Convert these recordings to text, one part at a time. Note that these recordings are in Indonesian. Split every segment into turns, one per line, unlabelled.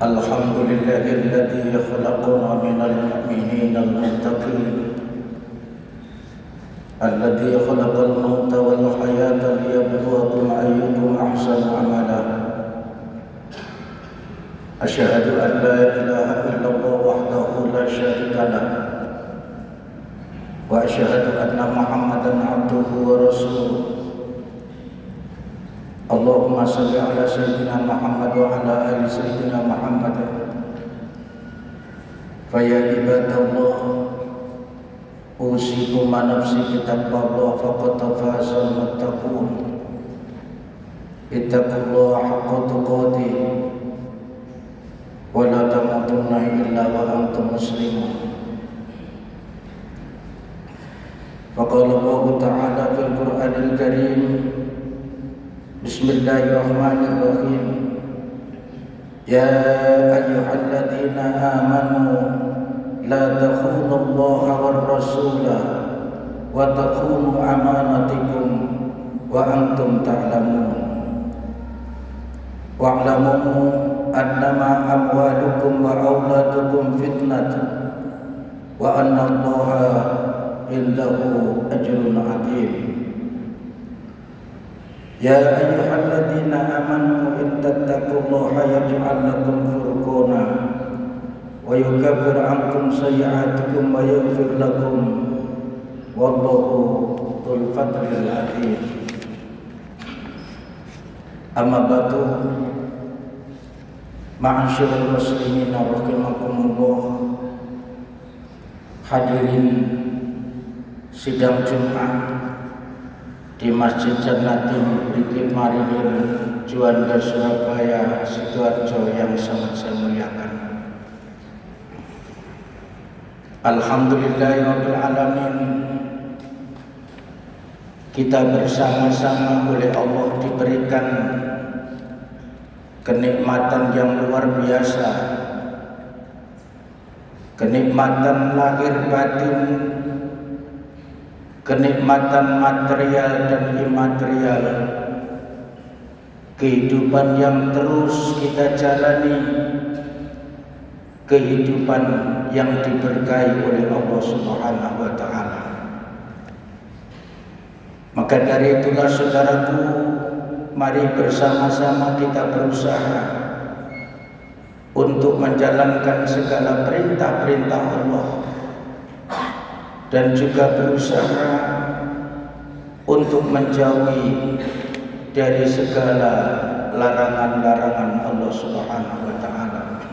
Alhamdulillahilladzi khalaqana minal mu'minina al-muttaqin alladzi khalaqal mauta wal hayata liyabluwakum ayyukum ahsanu amala. Asyhadu an la ilaha illallah wahdahu la syarika lah wa asyhadu anna Muhammadan abduhu wa rasuluh. Allahumma salli ala sayyidina Muhammad wa ala ali sayyidina Muhammad. Faya ibadallah, usikum wa nafsi bitaqwallah faqad fazal muttaqun. Ittaqullaha haqqa tuqatih wa la tamutunna illa wa antum muslimun. Faqala Allah ta'ala fil Qur'anil Karim, Bismillahirrahmanirrahim. Ya ayyuhalladzina amanu la takhunu Allaha war rasula wa takhunu amanatikum wa antum ta'lamun. Wa'lamu annama amwalukum wa auladukum fitnatun wa anna Allaha indahu ajrun 'adzim. Ya ayyuhalladzina amanu in tattaqullaha yaj'al lakum furqana wa yukaffir 'ankum sayyi'atikum wa yaghfir lakum wallahu dzul fadlil 'adzim. Amma ba'du, ma'asyiral muslimin rahimakumullah. Hadirin sidang Jumat di Masjid Jannatin Bukit Marinir, Juanda, Surabaya, Sidoarjo yang sangat saya muliakan. Alhamdulillahirabbil alamin, kita bersama-sama oleh Allah diberikan kenikmatan yang luar biasa, kenikmatan lahir batin, kenikmatan material dan imaterial, kehidupan yang terus kita jalani, kehidupan yang diberkahi oleh Allah Subhanahu wa ta'ala. Maka dari itulah saudaraku, mari bersama-sama kita berusaha untuk menjalankan segala perintah-perintah Allah dan juga berusaha untuk menjauhi dari segala larangan-larangan Allah Subhanahu wa ta'ala.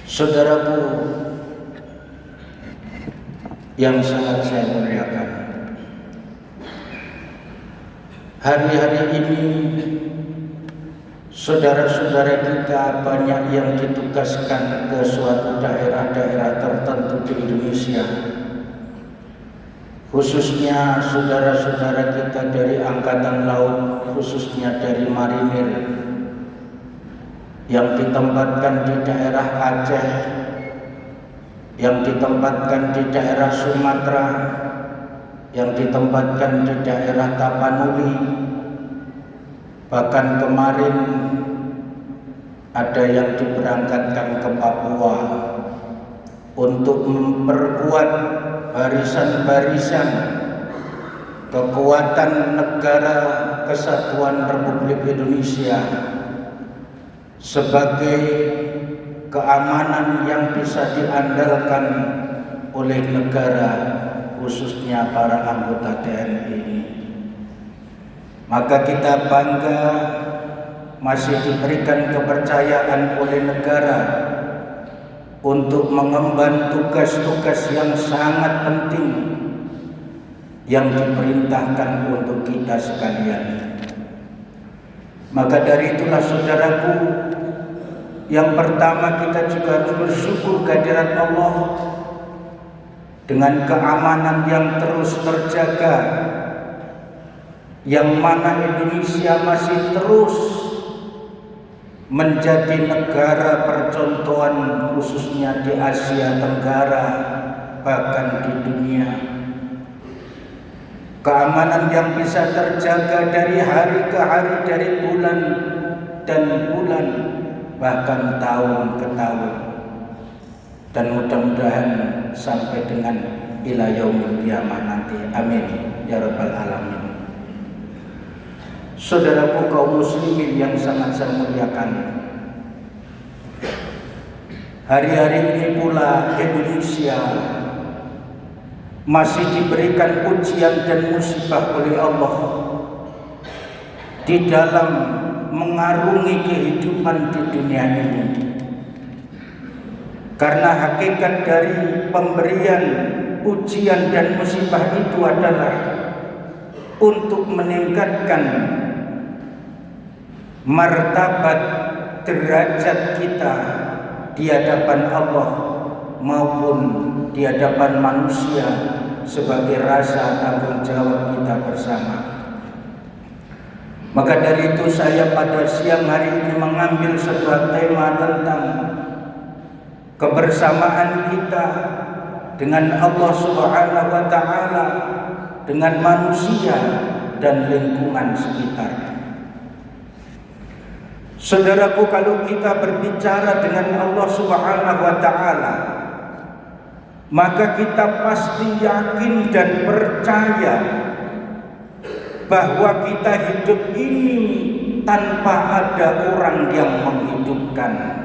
Saudaraku yang sangat saya muliakan, hari-hari ini saudara-saudara kita banyak yang ditugaskan ke suatu daerah-daerah tertentu di Indonesia, khususnya saudara-saudara kita dari Angkatan Laut, khususnya dari Marinir, yang ditempatkan di daerah Aceh, yang ditempatkan di daerah Sumatera, yang ditempatkan di daerah Tapanuli. Bahkan kemarin ada yang diberangkatkan ke Papua untuk memperkuat barisan-barisan kekuatan negara Kesatuan Republik Indonesia sebagai keamanan yang bisa diandalkan oleh negara, khususnya para anggota TNI ini. Maka kita bangga masih diberikan kepercayaan oleh negara untuk mengemban tugas-tugas yang sangat penting yang diperintahkan untuk kita sekalian. Maka dari itulah saudaraku, yang pertama kita juga harus bersyukur kehadirat Allah dengan keamanan yang terus terjaga, yang mana Indonesia masih terus menjadi negara percontohan khususnya di Asia Tenggara, bahkan di dunia. Keamanan yang bisa terjaga dari hari ke hari, dari bulan dan bulan, bahkan tahun ke tahun, dan mudah-mudahan sampai dengan ila yaumil qiyamah nanti. Amin ya rabbal alamin. Saudaraku kaum muslimin yang sangat saya muliakan, hari-hari ini pula Indonesia masih diberikan ujian dan musibah oleh Allah di dalam mengarungi kehidupan di dunia ini. Karena hakikat dari pemberian ujian dan musibah itu adalah untuk meningkatkan martabat derajat kita di hadapan Allah maupun di hadapan manusia sebagai rasa tanggung jawab kita bersama. Maka dari itu saya pada siang hari ini mengambil sebuah tema tentang kebersamaan kita dengan Allah Subhanahu wa taala, dengan manusia dan lingkungan sekitar. Saudaraku, kalau kita berbicara dengan Allah Subhanahu wa taala, maka kita pasti yakin dan percaya bahwa kita hidup ini tanpa ada orang yang menghidupkan.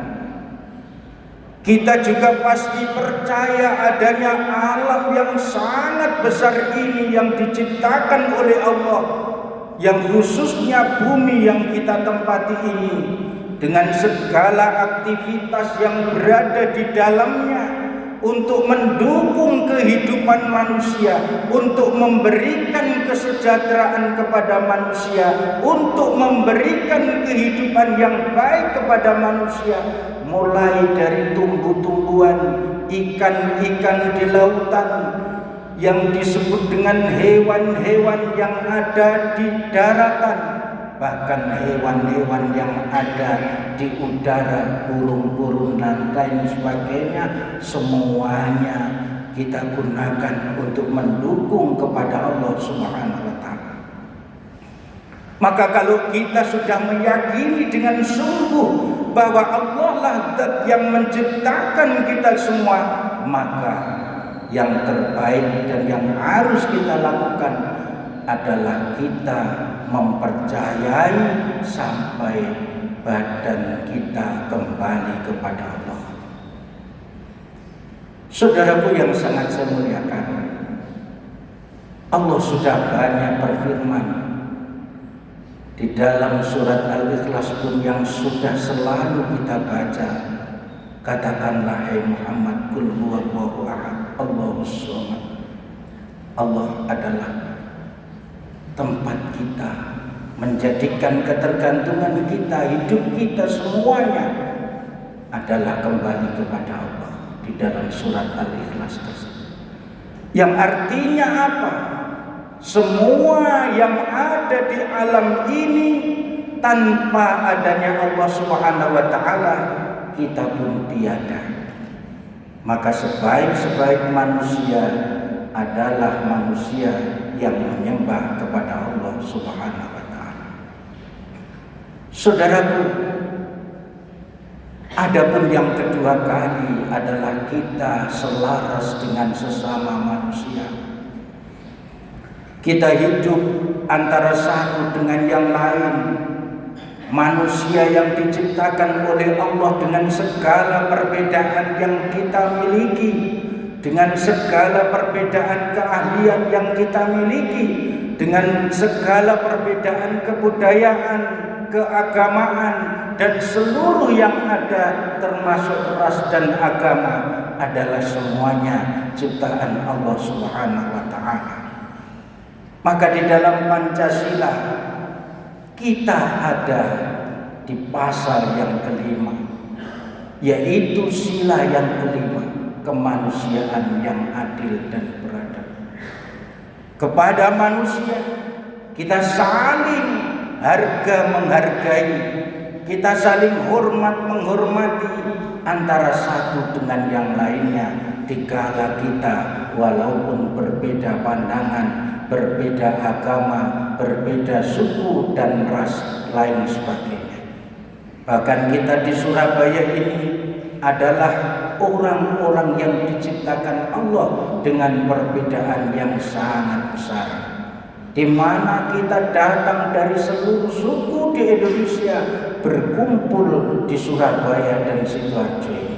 Kita juga pasti percaya adanya alam yang sangat besar ini yang diciptakan oleh Allah, yang khususnya bumi yang kita tempati ini, dengan segala aktivitas yang berada di dalamnya untuk mendukung kehidupan manusia, untuk memberikan kesejahteraan kepada manusia, untuk memberikan kehidupan yang baik kepada manusia, mulai dari tumbuh-tumbuhan, ikan-ikan di lautan, yang disebut dengan hewan-hewan yang ada di daratan, bahkan hewan-hewan yang ada di udara, burung-burung dan lain sebagainya, semuanya kita gunakan untuk mendukung kepada Allah Subhanahu wa taala. Maka kalau kita sudah meyakini dengan sungguh bahwa Allah lah zat yang menciptakan kita semua, maka yang terbaik dan yang harus kita lakukan adalah kita mempercayai sampai badan kita kembali kepada Allah. Saudaraku yang sangat saya muliakan, Allah sudah banyak berfirman di dalam surat Al-Ikhlas pun yang sudah selalu kita baca. Katakanlah, hai Muhammad, qul huwallahu ahad, Allahus samad. Allah adalah tempat kita, menjadikan ketergantungan kita, hidup kita semuanya adalah kembali kepada Allah di dalam surat Al-Ikhlas tersebut. Yang artinya apa? Semua yang ada di alam ini tanpa adanya Allah Subhanahu wa taala, kita pun tiada. Maka sebaik-sebaik manusia adalah manusia yang menyembah kepada Allah Subhanahu wa taala. Saudaraku, adapun yang kedua kali adalah kita selaras dengan sesama manusia. Kita hidup antara satu dengan yang lain. Manusia yang diciptakan oleh Allah dengan segala perbedaan yang kita miliki, dengan segala perbedaan keahlian yang kita miliki, dengan segala perbedaan kebudayaan, keagamaan dan seluruh yang ada termasuk ras dan agama adalah semuanya ciptaan Allah Subhanahu wa taala. Maka di dalam Pancasila kita ada di pasal yang kelima, yaitu sila yang kelima, kemanusiaan yang adil dan beradab. Kepada manusia kita saling harga menghargai, kita saling hormat menghormati antara satu dengan yang lainnya, dikala kita walaupun berbeda pandangan, berbeda agama, berbeda suku dan ras lain sebagainya. Bahkan kita di Surabaya ini adalah orang-orang yang diciptakan Allah dengan perbedaan yang sangat besar, di mana kita datang dari seluruh suku di Indonesia berkumpul di Surabaya dan Sidoarjo ini.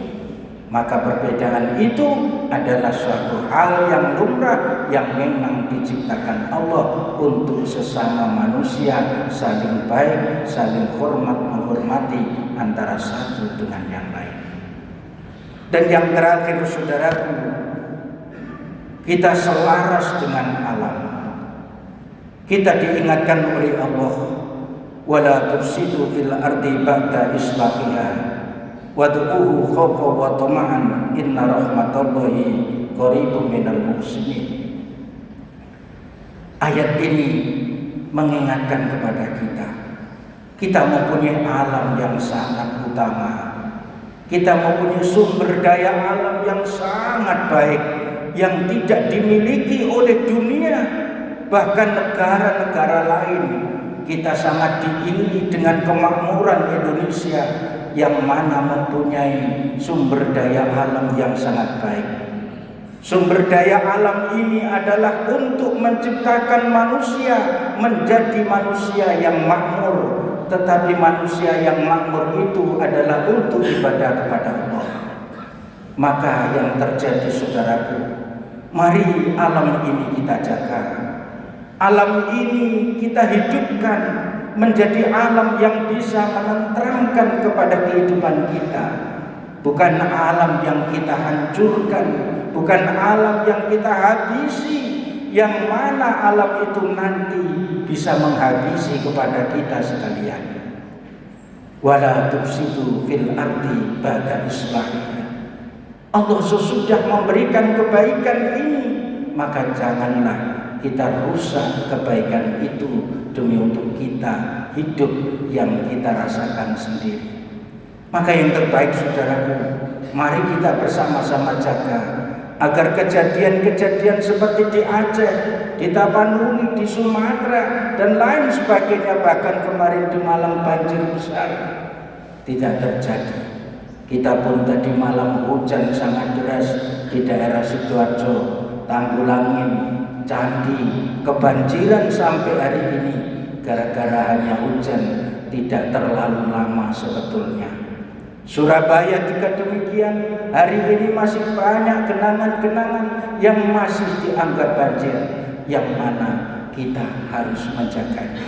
Maka perbedaan itu adalah suatu hal yang lumrah yang memang diciptakan Allah untuk sesama manusia saling baik, saling hormat menghormati antara satu dengan yang lain. Dan yang terakhir saudaraku, kita selaras dengan alam. Kita diingatkan oleh Allah, wala tufsidu fil ardi ba'da islahiha wad'uhu khawfa wa tama'an inna rahmatallahi qaribun minal muhsinin. Ayat ini mengingatkan kepada kita mempunyai alam yang sangat utama. Kita mempunyai sumber daya alam yang sangat baik, yang tidak dimiliki oleh dunia, bahkan negara-negara lain. Kita sangat diiringi dengan kemakmuran Indonesia yang mana mempunyai sumber daya alam yang sangat baik. Sumber daya alam ini adalah untuk menciptakan manusia menjadi manusia yang makmur. Tetapi manusia yang makmur itu adalah untuk ibadah kepada Allah. Maka yang terjadi saudaraku, mari alam ini kita jaga. Alam ini kita hidupkan menjadi alam yang bisa menenteramkan kepada kehidupan kita. Bukan alam yang kita hancurkan, bukan alam yang kita habisi, yang mana alam itu nanti bisa menghabisi kepada kita sekalian. Wala tufsidu fil ardi ba'da islahiha. Allah sesudah memberikan kebaikan ini, maka janganlah kita rusak kebaikan itu demi untuk kita hidup yang kita rasakan sendiri. Maka yang terbaik saudaraku, mari kita bersama-sama jaga agar kejadian-kejadian seperti di Aceh, di Tapanuli, di Sumatera dan lain sebagainya, bahkan kemarin di Malang banjir besar, tidak terjadi. Kita pun tadi malam hujan sangat deras di daerah Sidoarjo, Tanggulangin, Candi, kebanjiran sampai hari ini gara-gara hanya hujan tidak terlalu lama sebetulnya. Surabaya juga demikian, hari ini masih banyak genangan-genangan yang masih dianggap banjir, yang mana kita harus menjaganya.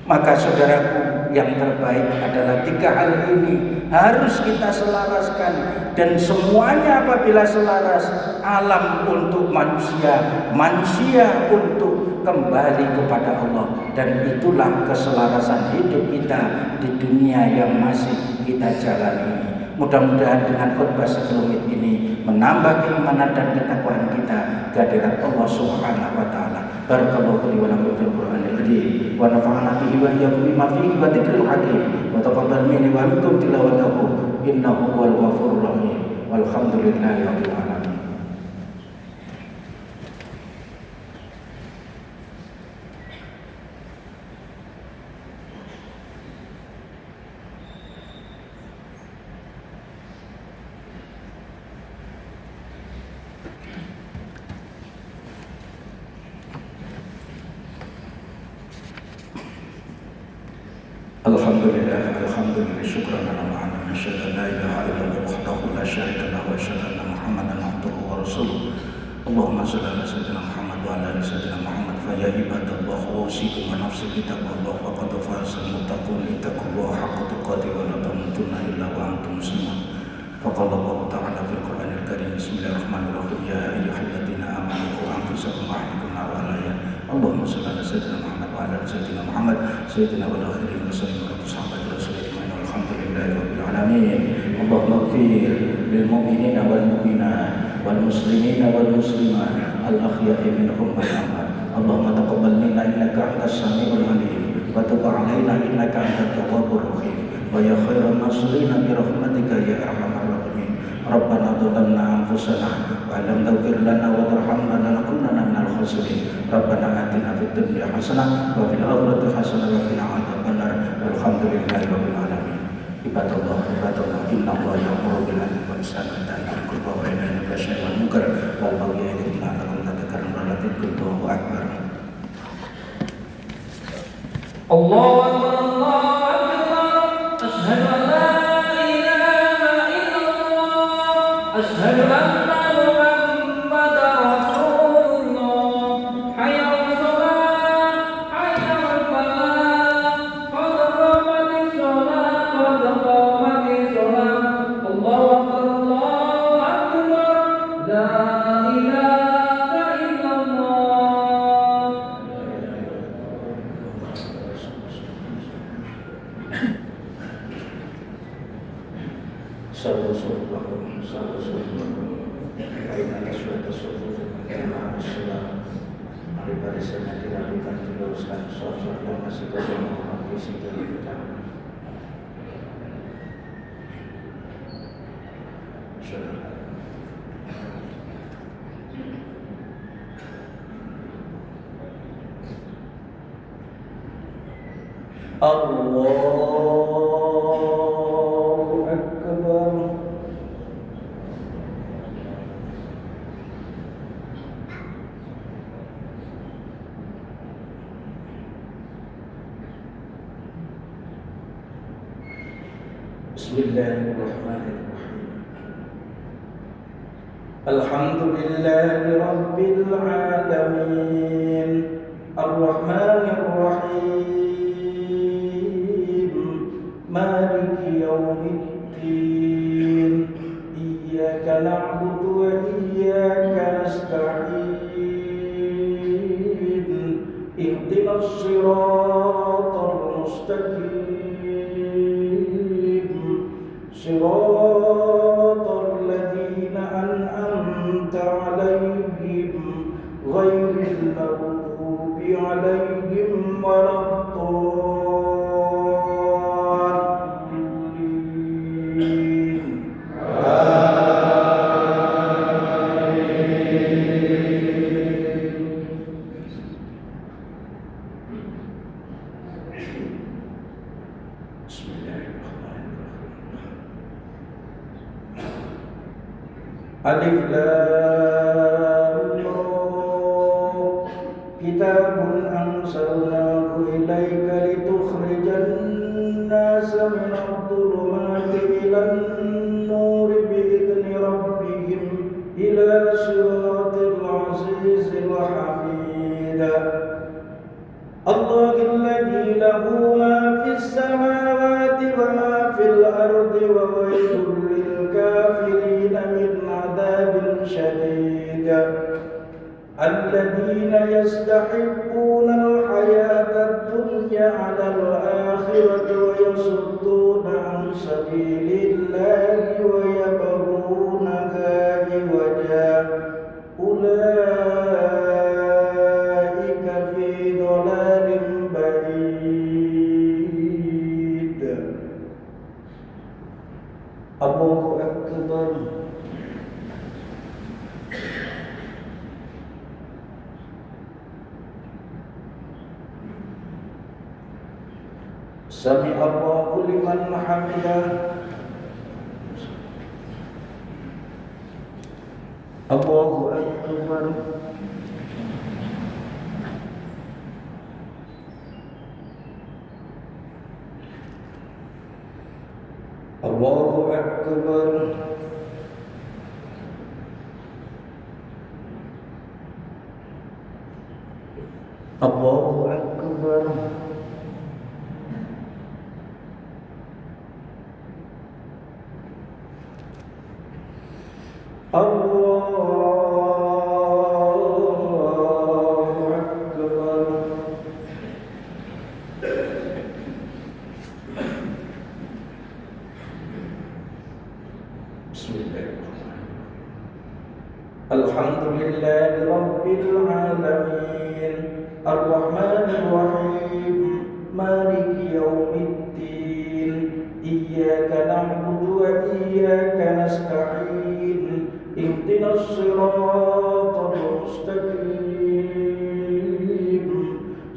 Maka saudaraku, yang terbaik adalah 3 hal ini harus kita selaraskan, dan semuanya apabila selaras, alam untuk manusia, manusia untuk kembali kepada Allah, dan itulah keselarasan hidup kita di dunia yang masih kita jalani. Mudah-mudahan dengan khutbah sekelumit ini menambah keimanan dan ketakwaan kita kehadirat Allah Subhanahu wa taala. Barakallahu li wa lakum fil Qur'anil Karim wa nafa'ana bihi wa iyyakum bima fihi wa dzikril hakim wa taqabbal minni wa minkum tilawatahu innahu huwal ghafurur rahim walhamdulillahi rabbil alamin. Alhamdulillah syukran ala ma'ana asyhadu an la ilaha illallah wahdahu la syarika lahu wa asyhadu anna Muhammadan abduhu wa rasuluh. Allahumma shalli ala sayyidina Muhammad wa ala ali sayyidina Muhammad فيا عباد الله أوصيكم ونفسي بتقوى الله فقد فاز المتقون اتقوا الله حق تقاته ولا تموتن إلا وأنتم مسلمون. فقال الله تعالى في القرآن الكريم بسم الله الرحمن الرحيم يا أيها الذين آمنوا قوا أنفسكم وأهليكم نارا الآية. اللهم صل على سيدنا محمد وعلى آل سيدنا محمد سيدنا والآخرين وسلم على صحابة رسول الله والحمد لله رب العالمين. اللهم اغفر للمؤمنين والمؤمنات والمسلمين والمسلمات الأحياء منهم والأموات. اللهم تقبل منا إنك أنت السميع العليم وتب علينا إنك أنت التواب الرحيم ويا خير الناصرين برحمتك يا أرحم الراحمين. ربنا ظلمنا أنفسنا وإن لم تغفر لنا وترحمنا لنكونن من الخاسرين. ربنا آتنا في الدنيا حسنة وفي الآخرة حسنة وقنا عذاب النار والحمد لله رب العالمين. Ibadallah, inna Allah ya'muru bil 'adli wal ihsani wa ita'i dzil qurba wa yanha 'anil fahsya'i wal munkar wal baghi ya'idhukum la'allakum tadhakkarun. Allahu akbar.
Allahu akbar, Allahu akbar. Asyhadu an la ilaha illallah. Asyhadu anna Muhammadar Rasulullah. Hayya 'alas shalah, hayya 'alal falah. Qad qamatis shalah, qad qamatis shalah. Allahu akbar, Allahu akbar. La ilaha illallah.
Allahu akbar. Bismillahirrahmanirrahim. Alhamdulillahi rabbil alamin. Ar-Rahmanir Rahim. Maliki yaumiddin. Iyyaka na'budu wa iyyaka nasta'in. Ihdinas siratal mustaqim. Siratal ladzina an'amta 'alaihim ghairil maghdubi 'alaihim waladdallin. Alif Lam Ra. Kitabun anzalnahu ilaika litukhrijan nasa minadh dhulumati ilan nuri bi'idzni rabbihim ila siratil azizil hamid. Allahul ladzi lahu ma fis samawati wa ma fil ardi wa wailul lil kafirin min 'adzabin syadid. Alladzina yastahibbuna al-hayata ad-dunya 'ala al-akhirati wa yasudduna 'an sabilillahi wa yabghunaha 'iwaja. Ulaika fi dhalalin ba'id. Allahu akbar. Sami Allahu liman hamidah. Allahu akbar. Allahu akbar. Allahu Akbar. Allahu Akbar. Bismillahirrahmanirrahim. Alhamdulillahi Rabbil Alamin, Ar-Rahmanir Rahim, Maliki Yawmiddin, Iyyaka na'budu wa iyyaka nasta'in, Ihdinas siratal mustaqim,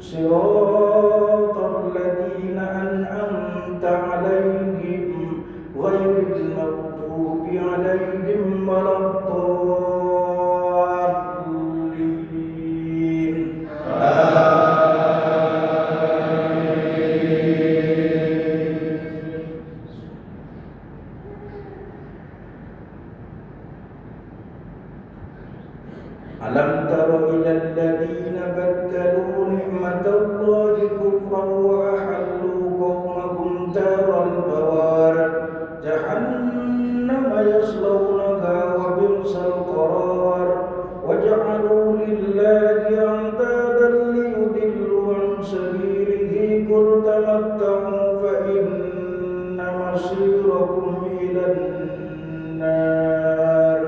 Siratal ladzina an'amta 'alaihim, ghairil maghdubi 'alaihim waladdallin. Alam tara ilal ladzina baddalu ni'matallahi kufran wa ahallu qaumahum daral bawar, jahannama yaslawnaha wa bi'sal qarar, wa ja'alu lillahi andadan liyudillu an sabilihi, qul tamatta'u fa inna masirakum ilan nar.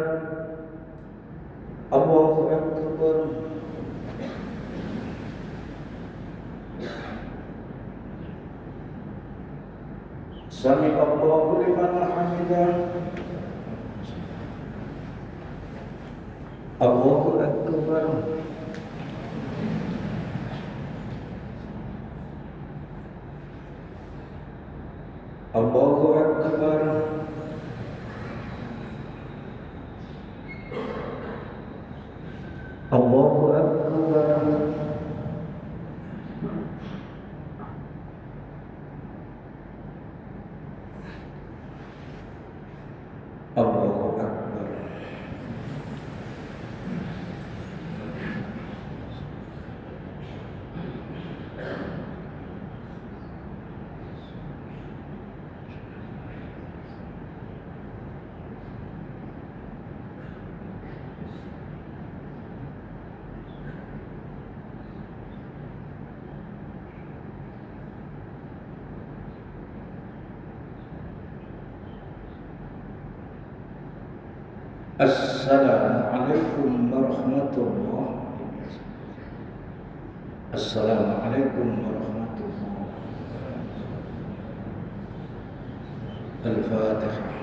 Allahu Akbar. Sami Allahu liman hamidah. Allahu Akbar. Allahu Akbar. Allahu Akbar. Allahu Akbar. Assalamualaikum warahmatullahi wabarakatuh. Assalamualaikum warahmatullahi wabarakatuh. Al-Fatihah.